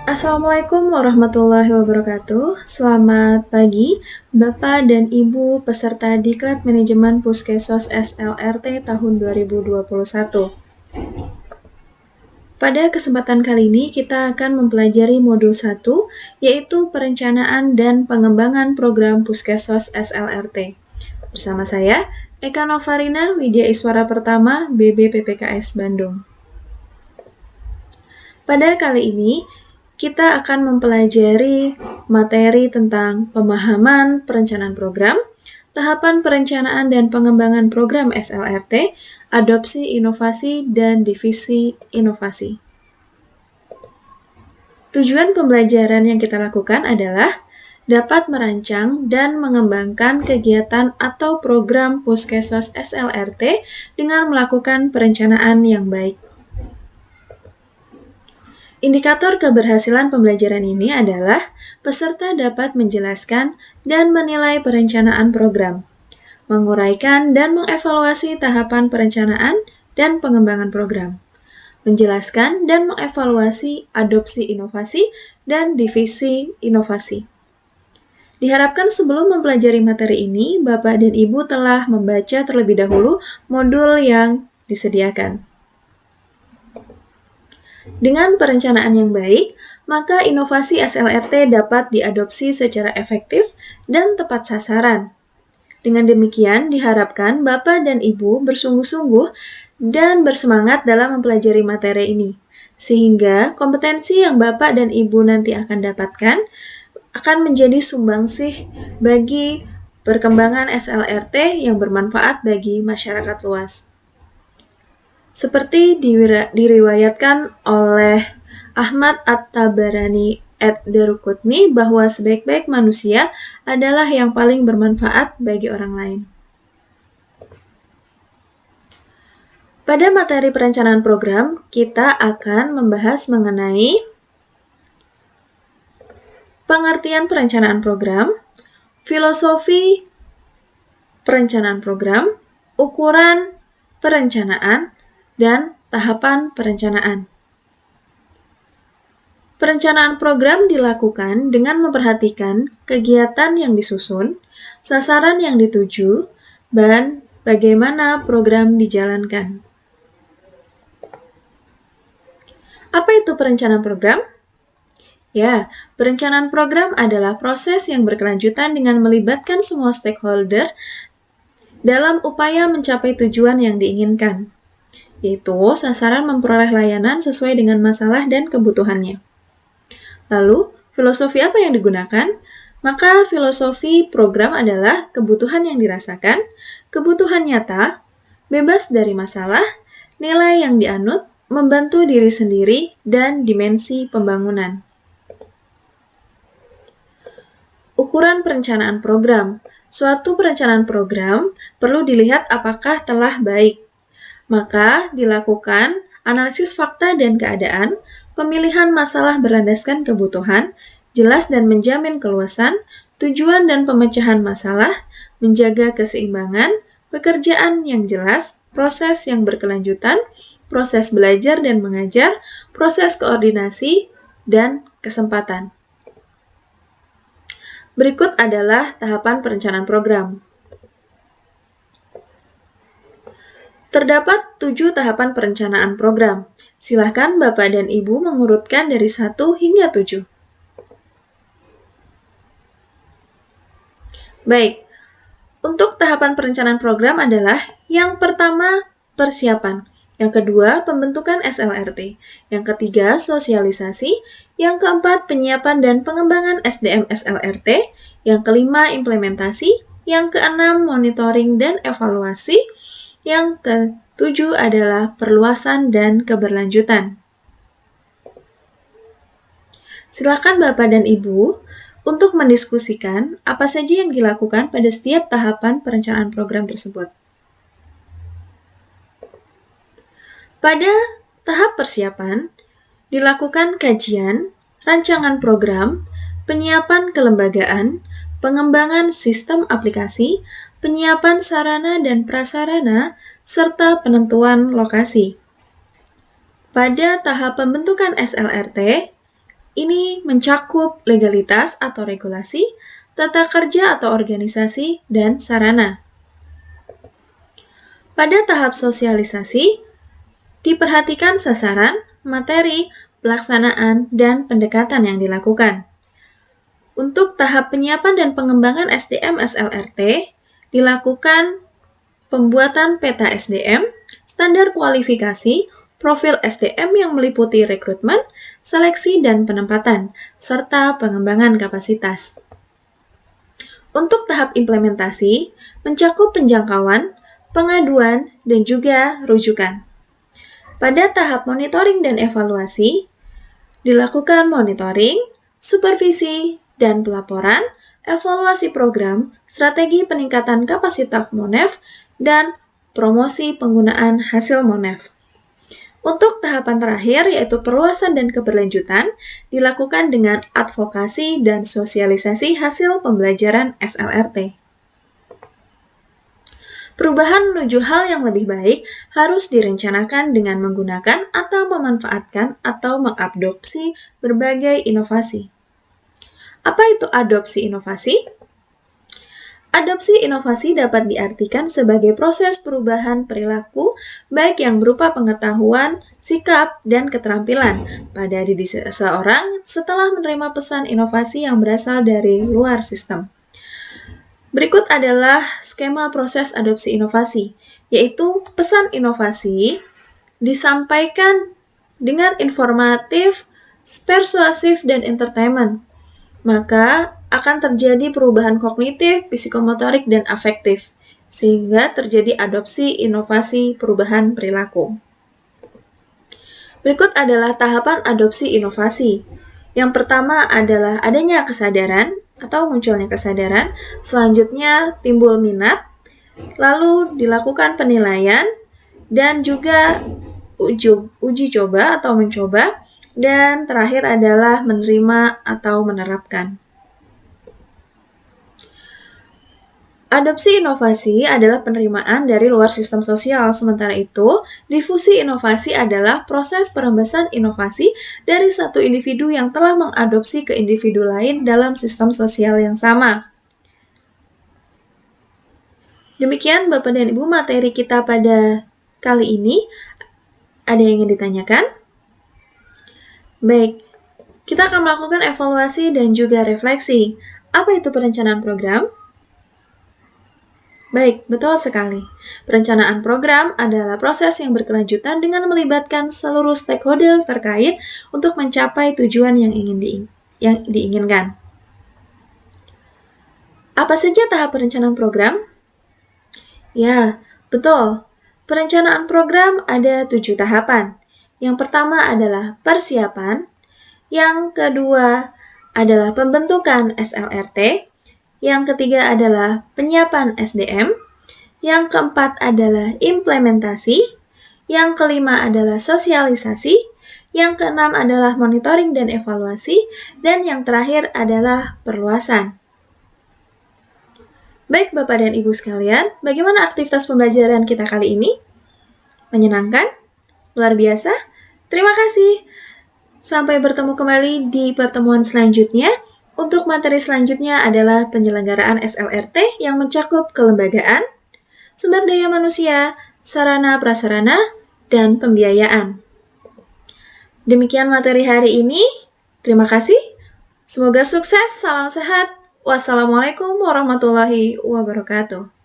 Assalamualaikum warahmatullahi wabarakatuh. Selamat pagi, Bapak dan Ibu peserta Diklat Manajemen Puskesos SLRT tahun 2021. Pada kesempatan kali ini kita akan mempelajari modul 1, yaitu Perencanaan dan Pengembangan Program Puskesos SLRT. Bersama saya, Eka Novarina, Widya Iswara Pertama, BBPPKS Bandung. Pada kali ini, kita akan mempelajari materi tentang pemahaman perencanaan program, tahapan perencanaan dan pengembangan program SLRT, adopsi inovasi, dan divisi inovasi. Tujuan pembelajaran yang kita lakukan adalah dapat merancang dan mengembangkan kegiatan atau program Puskesos SLRT dengan melakukan perencanaan yang baik. Indikator keberhasilan pembelajaran ini adalah peserta dapat menjelaskan dan menilai perencanaan program, menguraikan dan mengevaluasi tahapan perencanaan dan pengembangan program, menjelaskan dan mengevaluasi adopsi inovasi dan divisi inovasi. Diharapkan sebelum mempelajari materi ini, Bapak dan Ibu telah membaca terlebih dahulu modul yang disediakan. Dengan perencanaan yang baik, maka inovasi SLRT dapat diadopsi secara efektif dan tepat sasaran. Dengan demikian, diharapkan Bapak dan Ibu bersungguh-sungguh dan bersemangat dalam mempelajari materi ini, sehingga kompetensi yang Bapak dan Ibu nanti akan dapatkan akan menjadi sumbangsih bagi perkembangan SLRT yang bermanfaat bagi masyarakat luas. Seperti diriwayatkan oleh Ahmad At-Tabarani ad-Daruqutni bahwa sebaik-baik manusia adalah yang paling bermanfaat bagi orang lain. Pada materi perencanaan program, kita akan membahas mengenai pengertian perencanaan program, filosofi perencanaan program, ukuran perencanaan, dan tahapan perencanaan. Perencanaan program dilakukan dengan memperhatikan kegiatan yang disusun, sasaran yang dituju, dan bagaimana program dijalankan. Apa itu perencanaan program? Ya, perencanaan program adalah proses yang berkelanjutan dengan melibatkan semua stakeholder dalam upaya mencapai tujuan yang diinginkan, yaitu sasaran memperoleh layanan sesuai dengan masalah dan kebutuhannya. Lalu, filosofi apa yang digunakan? Maka filosofi program adalah kebutuhan yang dirasakan, kebutuhan nyata, bebas dari masalah, nilai yang dianut, membantu diri sendiri, dan dimensi pembangunan. Ukuran perencanaan program. Suatu perencanaan program perlu dilihat apakah telah baik. Maka dilakukan analisis fakta dan keadaan, pemilihan masalah berlandaskan kebutuhan, jelas dan menjamin keluasan, tujuan dan pemecahan masalah, menjaga keseimbangan, pekerjaan yang jelas, proses yang berkelanjutan, proses belajar dan mengajar, proses koordinasi, dan kesempatan. Berikut adalah tahapan perencanaan program. Terdapat 7 tahapan perencanaan program. Silahkan Bapak dan Ibu mengurutkan dari 1 hingga 7. Baik, untuk tahapan perencanaan program adalah yang pertama, persiapan. Yang kedua, pembentukan SLRT. Yang ketiga, sosialisasi. Yang keempat, penyiapan dan pengembangan SDM SLRT. Yang kelima, implementasi. Yang keenam, monitoring dan evaluasi. Yang ketujuh adalah perluasan dan keberlanjutan. Silakan Bapak dan Ibu untuk mendiskusikan apa saja yang dilakukan pada setiap tahapan perencanaan program tersebut. Pada tahap persiapan, dilakukan kajian, rancangan program, penyiapan kelembagaan, pengembangan sistem aplikasi, penyiapan sarana dan prasarana, serta penentuan lokasi. Pada tahap pembentukan SLRT, ini mencakup legalitas atau regulasi, tata kerja atau organisasi, dan sarana. Pada tahap sosialisasi, diperhatikan sasaran, materi, pelaksanaan, dan pendekatan yang dilakukan. Untuk tahap penyiapan dan pengembangan SDM SLRT, dilakukan pembuatan peta SDM, standar kualifikasi, profil SDM yang meliputi rekrutmen, seleksi dan penempatan, serta pengembangan kapasitas. Untuk tahap implementasi, mencakup penjangkauan, pengaduan, dan juga rujukan. Pada tahap monitoring dan evaluasi, dilakukan monitoring, supervisi, dan pelaporan, evaluasi program, strategi peningkatan kapasitas MONEF, dan promosi penggunaan hasil MONEF. Untuk tahapan terakhir, yaitu perluasan dan keberlanjutan, dilakukan dengan advokasi dan sosialisasi hasil pembelajaran SLRT. Perubahan menuju hal yang lebih baik harus direncanakan dengan menggunakan atau memanfaatkan atau mengadopsi berbagai inovasi. Apa itu adopsi inovasi? Adopsi inovasi dapat diartikan sebagai proses perubahan perilaku, baik yang berupa pengetahuan, sikap, dan keterampilan pada diri seseorang setelah menerima pesan inovasi yang berasal dari luar sistem. Berikut adalah skema proses adopsi inovasi, yaitu pesan inovasi disampaikan dengan informatif, persuasif, dan entertainment. Maka akan terjadi perubahan kognitif, psikomotorik, dan afektif, sehingga terjadi adopsi inovasi perubahan perilaku. Berikut adalah tahapan adopsi inovasi. Yang pertama adalah adanya kesadaran atau munculnya kesadaran, selanjutnya timbul minat, lalu dilakukan penilaian, dan juga uji coba atau mencoba, dan terakhir adalah menerima atau menerapkan. Adopsi inovasi adalah penerimaan dari luar sistem sosial, sementara itu, difusi inovasi adalah proses perembasan inovasi dari satu individu yang telah mengadopsi ke individu lain dalam sistem sosial yang sama. Demikian Bapak dan Ibu materi kita pada kali ini. Ada yang ingin ditanyakan? Baik, kita akan melakukan evaluasi dan juga refleksi. Apa itu perencanaan program? Baik, betul sekali. Perencanaan program adalah proses yang berkelanjutan dengan melibatkan seluruh stakeholder terkait untuk mencapai tujuan yang diinginkan. Apa saja tahap perencanaan program? Ya, betul. Perencanaan program ada 7 tahapan. Yang pertama adalah persiapan, yang kedua adalah pembentukan SLRT, yang ketiga adalah penyiapan SDM, yang keempat adalah implementasi, yang kelima adalah sosialisasi, yang keenam adalah monitoring dan evaluasi, dan yang terakhir adalah perluasan. Baik Bapak dan Ibu sekalian, bagaimana aktivitas pembelajaran kita kali ini? Menyenangkan? Luar biasa? Terima kasih. Sampai bertemu kembali di pertemuan selanjutnya. Untuk materi selanjutnya adalah penyelenggaraan SLRT yang mencakup kelembagaan, sumber daya manusia, sarana prasarana, dan pembiayaan. Demikian materi hari ini. Terima kasih. Semoga sukses. Salam sehat. Wassalamualaikum warahmatullahi wabarakatuh.